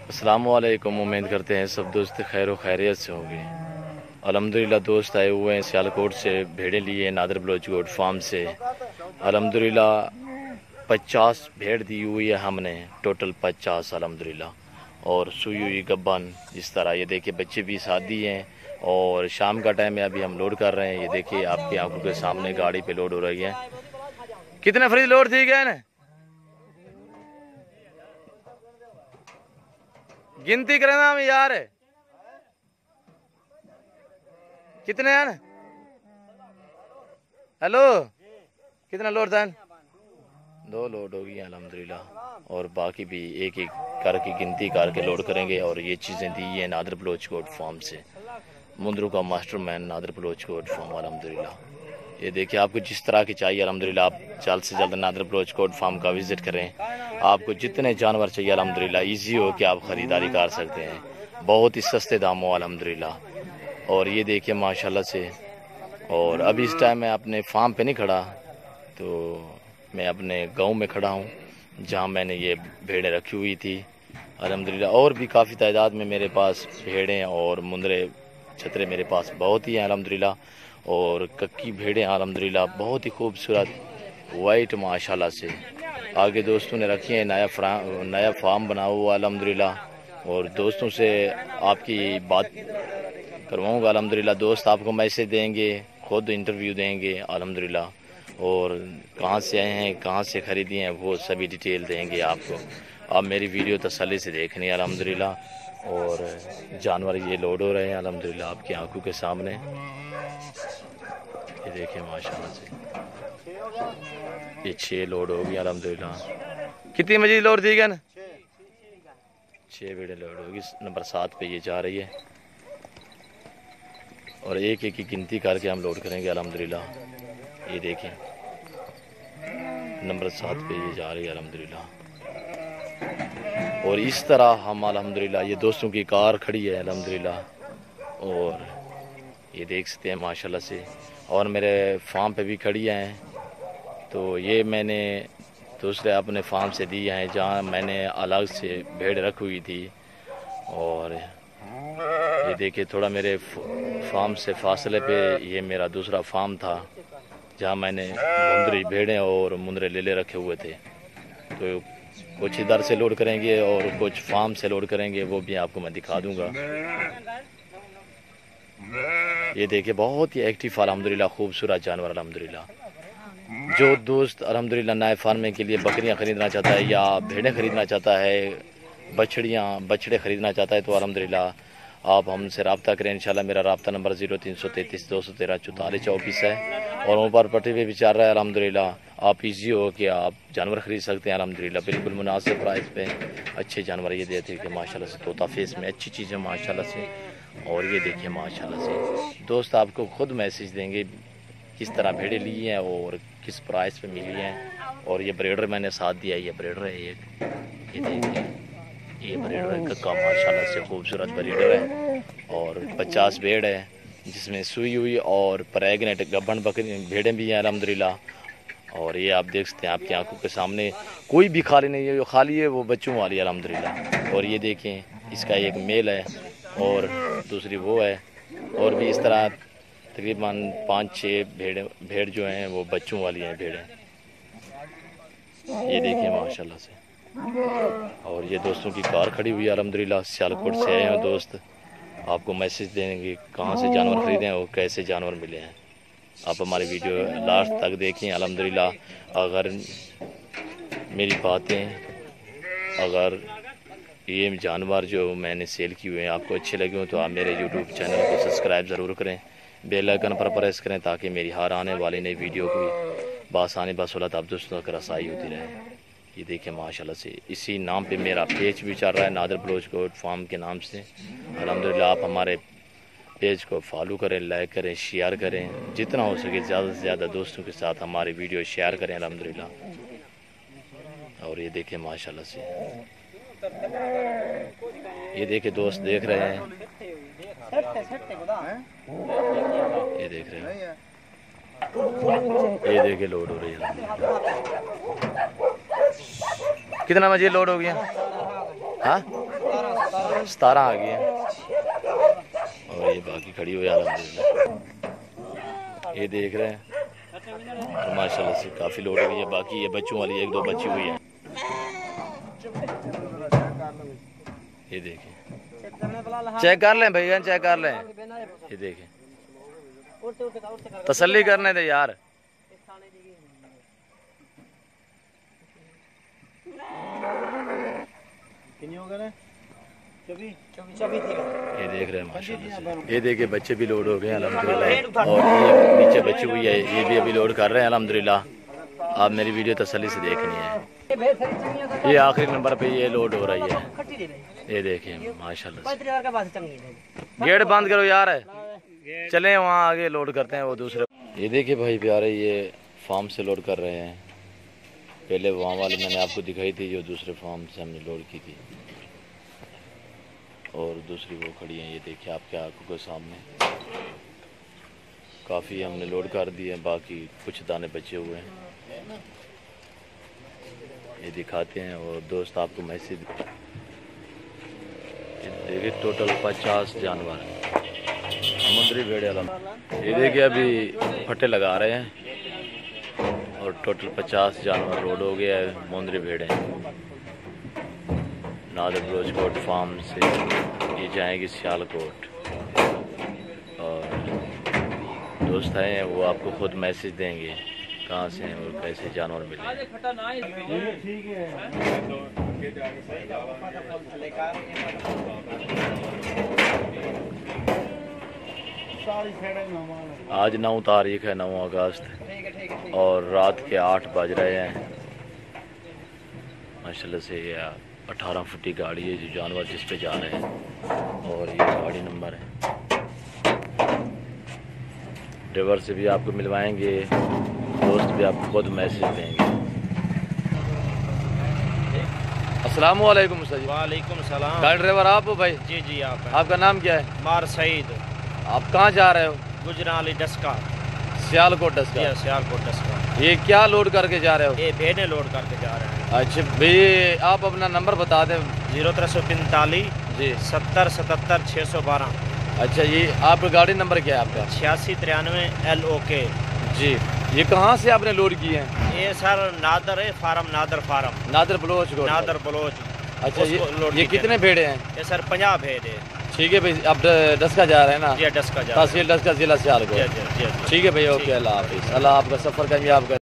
अस्सलामुअलैकुम। उम्मीद करते हैं सब दोस्त खैर व खैरियत से होंगे। अल्हम्दुलिल्लाह दोस्त आए हुए हैं सियालकोट से, भेड़ें लिए नादिर बलोच गोट फार्म से। अल्हम्दुलिल्लाह 50 भेड़ दी हुई है हमने, टोटल 50 अल्हम्दुलिल्लाह। और सुई हुई गब्बन जिस तरह ये देखिए, बच्चे भी शादी हैं और शाम का टाइम है, अभी हम लोड कर रहे हैं। ये देखिए आपकी आंखों के सामने गाड़ी पे लोड हो रही है। कितने फ्रिज लोड थी गए ना, गिनती करना हम यार, कितने हैं? हेलो, कितना लोड था? 2 लोड हो गई अल्हम्दुलिल्लाह। और बाकी भी एक एक करके गिनती करके लोड करेंगे। और ये चीज़ें दी हैं नादिर बलोच गोट फार्म से, मुंद्रू का Masterman Nadir Bloch goat farm अल्हम्दुलिल्लाह। ये देखिए, आपको जिस तरह की चाहिए अल्हम्दुलिल्लाह, आप जल्द से जल्द नादिर बलोच गोट फार्म का विज़िट करें। आपको जितने जानवर चाहिए अल्हम्दुलिल्लाह ईजी हो कि आप ख़रीदारी कर सकते हैं, बहुत ही सस्ते दामों अल्हम्दुलिल्लाह। और ये देखिए माशाल्लाह से। और अभी इस टाइम मैं अपने फार्म पे नहीं खड़ा, तो मैं अपने गांव में खड़ा हूँ जहाँ मैंने ये भेड़ें रखी हुई थी अल्हम्दुलिल्लाह। और भी काफ़ी तादाद में मेरे पास भेड़ें और मुंदरे छतरे मेरे पास बहुत ही हैं अल्हम्दुलिल्लाह। और कक्की भेड़ें अल्हम्दुलिल्लाह बहुत ही खूबसूरत वाइट माशाल्लाह से। आगे दोस्तों ने रखी है, नया फार्म बना हुआ अल्हम्दुलिल्लाह। और दोस्तों से आपकी बात करवाऊँगा अल्हम्दुलिल्लाह। दोस्त आपको मैसेज देंगे, खुद इंटरव्यू देंगे अल्हम्दुलिल्लाह। और कहाँ से आए हैं, कहाँ से ख़रीदी हैं, वो सभी डिटेल देंगे आपको। आप मेरी वीडियो तसल्ली से देखनी है अल्हम्दुलिल्लाह। और जानवर ये लोड हो रहे हैं अल्हम्दुलिल्लाह आपकी आंखों के सामने। ये देखिए माशाल्लाह से, ये 6 लोड हो गई अल्हम्दुलिल्लाह। कितनी मजीद लोड थी क्या ना? 6 भेड़ें लोड होगी। नंबर 7 पे ये जा रही है। और एक एक की गिनती करके हम लोड करेंगे अल्हम्दुलिल्लाह। ये देखें, नंबर 7 पे ये जा रही है अल्हम्दुलिल्लाह। और इस तरह हम अल्हम्दुलिल्लाह, ये दोस्तों की कार खड़ी है अल्हम्दुलिल्लाह। और ये देख सकते हैं माशाल्लाह से। और मेरे फार्म पे भी खड़ी हैं, तो ये मैंने दूसरे अपने फार्म से दी हैं जहाँ मैंने अलग से भेड़ रखी हुई थी। और ये देखिए, थोड़ा मेरे फार्म से फासले पे ये मेरा दूसरा फार्म था जहाँ मैंने मुंदरी भेड़ें और मुंदरे लेले रखे हुए थे। तो कुछ इधर से लोड करेंगे और कुछ फार्म से लोड करेंगे, वो भी आपको मैं दिखा दूंगा। ये देखिए, बहुत ही एक्टिव अल्हम्दुलिल्लाह, खूबसूरत जानवर अल्हम्दुलिल्लाह। जो दोस्त अल्हम्दुलिल्लाह नए फार्मिंग के लिए बकरियां खरीदना चाहता है या भेड़ें खरीदना चाहता है, बछड़े खरीदना चाहता है, तो अल्हम्दुलिल्लाह आप हमसे रब्ता करें इंशाल्लाह। मेरा रब्ता नंबर 0333 213 44 24 है। और ऊपर पट्टी पे भी चल रहा है अल्हम्दुलिल्लाह। आप इजी हो कि आप जानवर खरीद सकते हैं अल्हम्दुलिल्लाह, बिल्कुल मुनासिब प्राइस पे अच्छे जानवर ये देते हैं कि माशाल्लाह से। तोता फेस में अच्छी चीज़ें माशाल्लाह से। और ये देखिए माशाल्लाह से, दोस्त आपको खुद मैसेज देंगे किस तरह भेड़ें ली हैं और किस प्राइस पे मिली हैं। और ये ब्रीडर मैंने साथ दिया है, ये ब्रीडर है एक, ये देखिए, ये ब्रीडर है कक्का माशाल्लाह से, खूबसूरत ब्रीडर है। और 50 भेड़ है जिसमें सुई हुई और प्रेगनेंट गब्बन बकरी भेड़ें भी हैं अल्हम्दुलिल्लाह। और ये आप देख सकते हैं आपकी आंखों के सामने, कोई भी खाली नहीं है, जो खाली है वो बच्चों वाली है अल्हम्दुलिल्लाह। और ये देखें, इसका एक मेल है और दूसरी वो है। और भी इस तरह तकरीबन 5-6 भेड़ जो हैं वो बच्चों वाली हैं भेड़ें। ये देखिए माशाल्लाह से। और ये दोस्तों की कार खड़ी हुई है अल्हम्दुलिल्लाह, सियालकोट से आए हैं दोस्त। आपको मैसेज देंगे कहाँ से जानवर ख़रीदें और कैसे जानवर मिले हैं। आप हमारी वीडियो लास्ट तक देखें अल्हम्दुलिल्लाह। अगर मेरी बातें, अगर ये जानवर जो मैंने सेल किए हुए हैं आपको अच्छे लगे हो, तो आप मेरे यूट्यूब चैनल को सब्सक्राइब ज़रूर करें, बेल आइकन पर प्रेस करें, ताकि मेरी हर आने वाली नई वीडियो की बासानी बसौलत आप दोस्तों तक रसाई होती रहे। ये देखिए माशाल्लाह से, इसी नाम पे मेरा पेज भी चल रहा है, नादिर बलोच गोट फार्म के नाम से अल्हम्दुलिल्लाह। आप हमारे पेज को फॉलो करें, लाइक करें, शेयर करें, जितना हो सके ज़्यादा से ज़्यादा दोस्तों के साथ हमारी वीडियो शेयर करें अल्हम्दुलिल्लाह। और ये देखिए माशाल्लाह से, ये देखिए दोस्त देख रहे हैं, ये देख रहे हैं, ये देखिए लोड हो रही है। कितना मजीद लोड हो गया? हाँ 17 आ गई है। और ये बाकी खड़ी हुई अल्हम्दुलिल्लाह, ये देख रहे हैं। तो माशाल्लाह से काफ़ी लोड हुई है। बाकी ये बच्चों वाली 1-2 बची हुई है। ये देखें, चेक कर लें भैया, चेक कर लें। ये देखें, तसल्ली करने दे यार। ये देख रहे हैं माशाल्लाह से। ये देखिए बच्चे भी लोड हो गए अल्हम्दुलिल्लाह। और ये नीचे बच्ची हुई है, ये भी अभी लोड कर रहे हैं अल्हम्दुलिल्लाह। आप मेरी वीडियो तसल्ली से देखनी है। ये आखिरी नंबर पे ये लोड हो रही है। ये देखिए माशाल्लाह से। गेट बंद करो यार, चले वहाँ आगे लोड करते हैं वो दूसरे। ये देखिए भाई प्यारे, ये फार्म से लोड कर रहे हैं। पहले वहाँ वाले मैंने आपको दिखाई थी जो दूसरे फार्म से हमने लोड की थी, और दूसरी वो खड़ी है। ये देखिए आपके आंखों के सामने काफ़ी हमने लोड कर दिए हैं, बाकी कुछ दाने बचे हुए हैं। ये दिखाते हैं और दोस्त आपको मैसेज। देखिए टोटल 50 जानवर समुद्री भेड़े वाला। ये देखिए अभी फट्टे लगा रहे हैं और टोटल 50 जानवर लोड हो गया है। समुद्री भेड़े नादर बलोच कोट फार्म से ये जाएंगी सियालकोट। और दोस्त हैं वो आपको खुद मैसेज देंगे कहाँ से हैं और कैसे जानवर मिले। आज 9 तारीख है, 9 अगस्त, और रात के 8 बज रहे हैं माशाल्लाह से। ये 18 फुट की गाड़ी है जो जानवर जिस पे जा रहे हैं, और ये गाड़ी नंबर है। ड्राइवर से भी आपको मिलवाएंगे, दोस्त भी आपको खुद मैसेज देंगे। अस्सलाम वालेकुम सर जी। वालेकुम सलाम। गाड़ी ड्राइवर आप हो भाई? जी जी आप हैं। आपका नाम क्या है? मार सईद। आप कहाँ जा रहे हो? गुजराली डस्का। सियालकोट डस्का? सियालकोट डस्का। ये क्या लोड करके जा रहे हो? ये भेड़े लोड करके जा रहे हैं। अच्छा भाई आप अपना नंबर बता दें। 0345 जी 70 77 612। अच्छा, ये आपका गाड़ी नंबर क्या है आपका? 8693 LOK। जी, ये कहाँ से आपने लोड किए हैं? ये सर नादर है farm, Nadir farm, Nadir Baloch road. Nadir Baloch. अच्छा, ये कितने भेड़े हैं? ये सर 50 भेड़े। ठीक है भाई, आप डस्का जा रहे हैं ना? जी डस्का जा रहे हैं। तहसील डस्का, जिला सियालकोट। ठीक है भाई, ओके, अल्लाह हाफिज़। अल्लाह आपका सफ़र कामयाब करे।